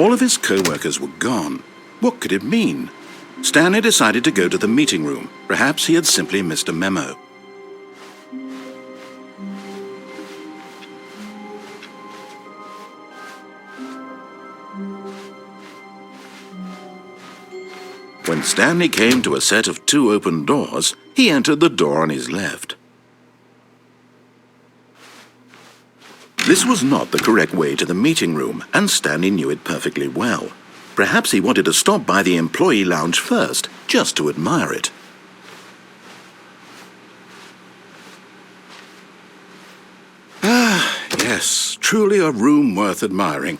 All of his co-workers were gone. What could it mean? Stanley decided to go to the meeting room. Perhaps he had simply missed a memo. When Stanley came to a set of 2 open doors, he entered the door on his left. This was not the correct way to the meeting room, and Stanley knew it perfectly well. Perhaps he wanted to stop by the employee lounge first, just to admire it. Ah, yes, truly a room worth admiring.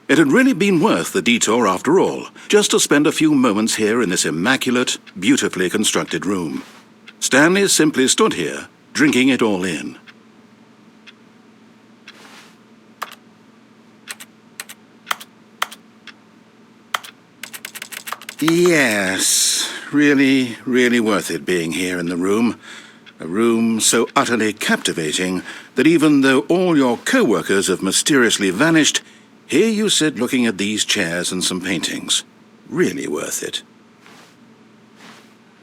It had really been worth the detour after all, just to spend a few moments here in this immaculate, beautifully constructed room. Stanley simply stood here, drinking it all in. Yes, really, really worth it being here in the room. A room so utterly captivating that even though all your co-workers have mysteriously vanished, here you sit looking at these chairs and some paintings. Really worth it.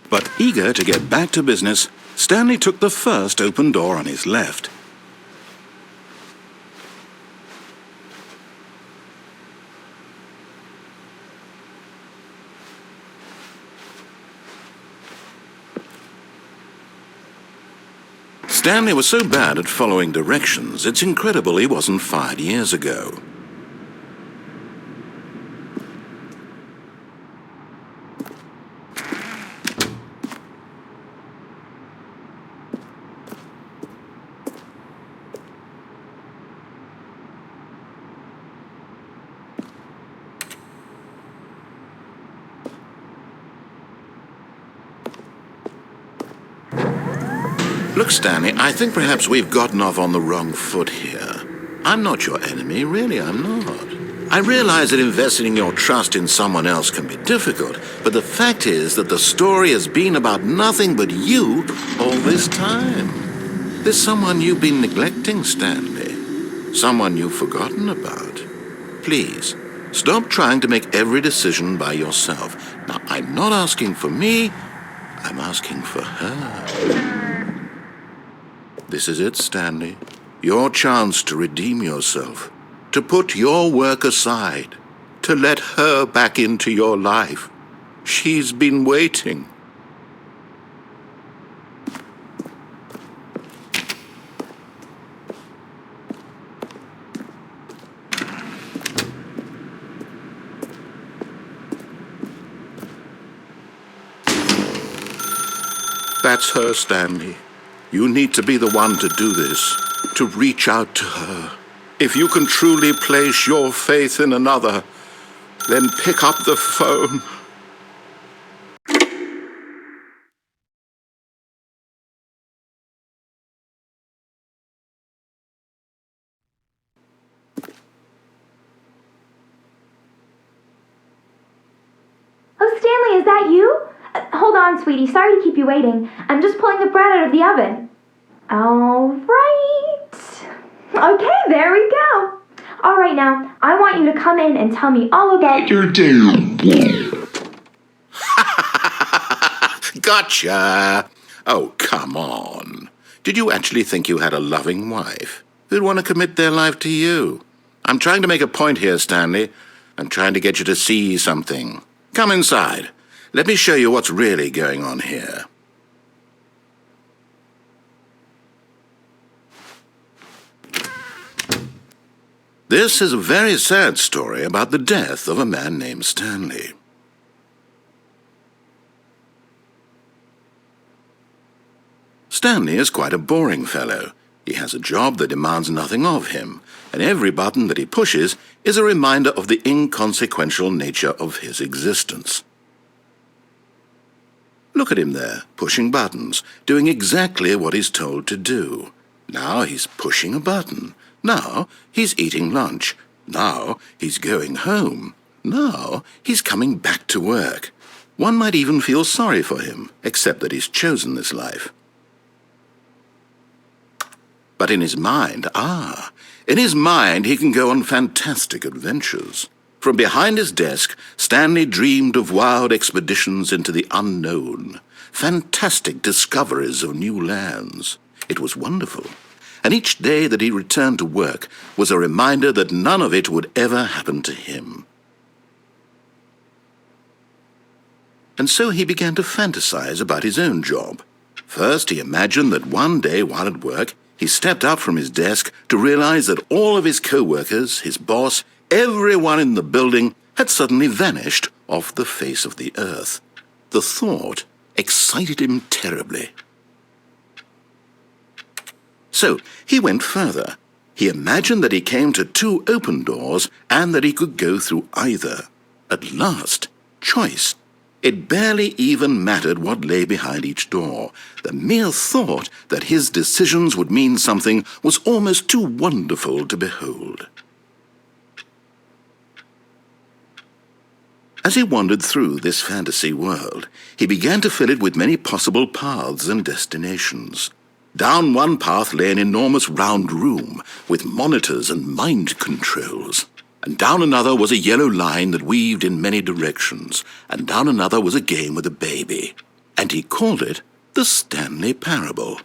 But eager to get back to business, Stanley took the first open door on his left. Stanley was so bad at following directions, it's incredible he wasn't fired years ago. Look, Stanley, I think perhaps we've gotten off on the wrong foot here. I'm not your enemy, really, I'm not. I realize that investing your trust in someone else can be difficult, but the fact is that the story has been about nothing but you all this time. There's someone you've been neglecting, Stanley. Someone you've forgotten about. Please, stop trying to make every decision by yourself. Now, I'm not asking for me, I'm asking for her. This is it, Stanley. Your chance to redeem yourself, to put your work aside, to let her back into your life. She's been waiting. That's her, Stanley. You need to be the one to do this, to reach out to her. If you can truly place your faith in another, then pick up the phone. Oh, Stanley, is that you? Hold on, sweetie. Sorry to keep you waiting. I'm just pulling the bread out of the oven. All right. Okay, there we go. All right, now, I want you to come in and tell me all about your day. Gotcha. Oh, come on. Did you actually think you had a loving wife who'd want to commit their life to you? I'm trying to make a point here, Stanley. I'm trying to get you to see something. Come inside. Let me show you what's really going on here. This is a very sad story about the death of a man named Stanley. Stanley is quite a boring fellow. He has a job that demands nothing of him, and every button that he pushes is a reminder of the inconsequential nature of his existence. Look at him there, pushing buttons, doing exactly what he's told to do. Now he's pushing a button. Now he's eating lunch. Now he's going home. Now he's coming back to work. One might even feel sorry for him, except that he's chosen this life. But in his mind, he can go on fantastic adventures. From behind his desk, Stanley dreamed of wild expeditions into the unknown, fantastic discoveries of new lands. It was wonderful, and each day that he returned to work was a reminder that none of it would ever happen to him. And so he began to fantasize about his own job. First, he imagined that one day while at work, he stepped up from his desk to realize that all of his co-workers, his boss, everyone in the building had suddenly vanished off the face of the earth. The thought excited him terribly. So he went further. He imagined that he came to two open doors and that he could go through either. At last, choice. It barely even mattered what lay behind each door. The mere thought that his decisions would mean something was almost too wonderful to behold. As he wandered through this fantasy world, he began to fill it with many possible paths and destinations. Down one path lay an enormous round room with monitors and mind controls. And down another was a yellow line that weaved in many directions, and down another was a game with a baby. And he called it the Stanley Parable.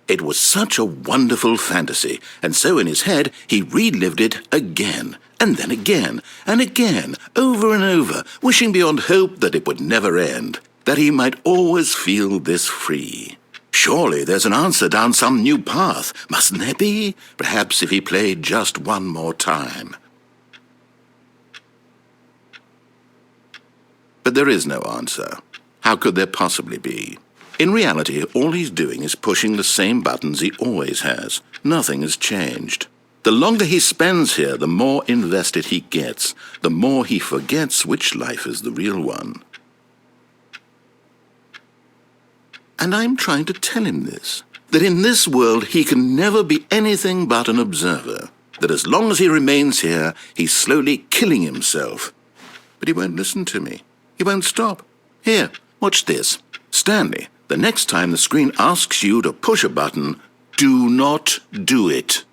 It was such a wonderful fantasy, and so in his head he relived it again, and then again, and again, over and over, wishing beyond hope that it would never end, that he might always feel this free. Surely there's an answer down some new path, mustn't there be? Perhaps if he played just one more time. But there is no answer. How could there possibly be? In reality, all he's doing is pushing the same buttons he always has. Nothing has changed. The longer he spends here, the more invested he gets, the more he forgets which life is the real one. And I'm trying to tell him this, that in this world he can never be anything but an observer, that as long as he remains here, he's slowly killing himself. But he won't listen to me. He won't stop. Here, watch this. Stanley, the next time the screen asks you to push a button, do not do it.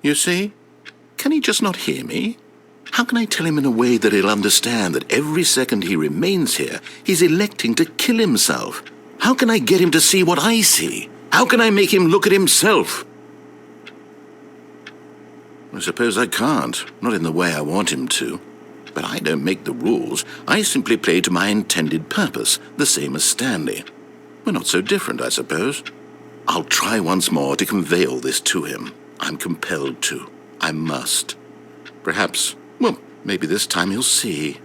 You see? Can he just not hear me? How can I tell him in a way that he'll understand that every second he remains here, he's electing to kill himself? How can I get him to see what I see? How can I make him look at himself? I suppose I can't, not in the way I want him to. But I don't make the rules. I simply play to my intended purpose, the same as Stanley. We're not so different, I suppose. I'll try once more to convey all this to him. I'm compelled to. I must. Perhaps, well, maybe this time he'll see.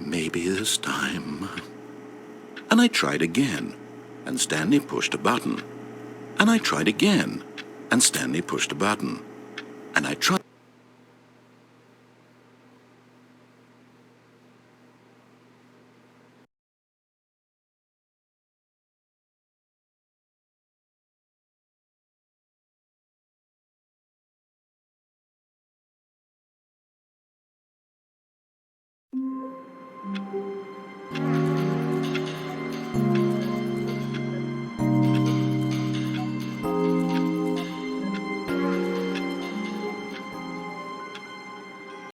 Maybe this time. And I tried again, and Stanley pushed a button. And I tried again, and Stanley pushed a button. And I tried.